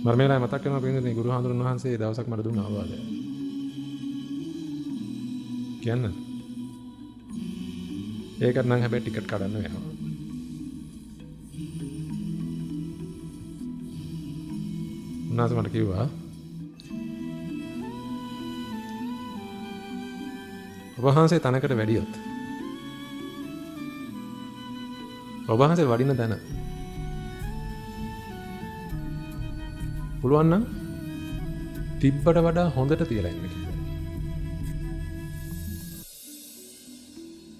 මම මේලා මතක් කරනවා පින්වතුනි ගුරු හාමුදුරන් වහන්සේ දවසක් මට දුන්න අවවාදය. කියන්න. ඒකට නම් හැබැයි ටිකට් කඩන්න වෙනවා. උන්වහන්සේ මට කිව්වා ඔබ වහන්සේ තනකට වැඩියොත් ඔබ වහන්සේ වඩින තැන පුළුවන් නම් තිබ්බට වඩා හොඳට තියලා ඉන්න කියලා.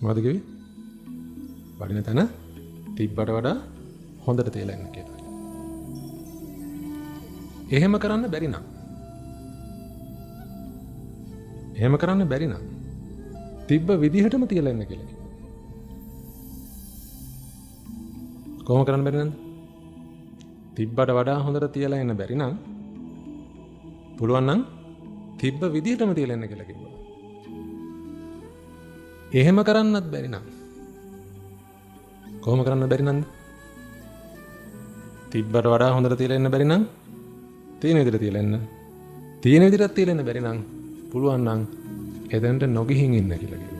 මොකද කිව්වේ? වඩින තැන තිබ්බට වඩා හොඳට තියලා ඉන්න කියලා. එහෙම කරන්න බැරි නම් තිබ්බ විදිහටම තියලා ඉන්න කියලා. කොහොම කරන්න බැරි නේද? තිබ්බට වඩා හොඳට තියලා ඉන්න බැරි නම් පුළුවන් නම් තිබ්බ විදිහටම තියලා ඉන්න කියලා කිව්වා. එහෙම කරන්නත් බැරි නම් කොහොම කරන්න බැරි නන්ද? තිබ්බට වඩා හොඳට තියලා ඉන්න බැරි නම් තියෙන විදිහට තියලා ඉන්න. තියෙන විදිහට තියලා ඉන්න බැරි නම් පුළුවන් නම් එතනට නොගිහින් ඉන්න කියලා කිව්වා.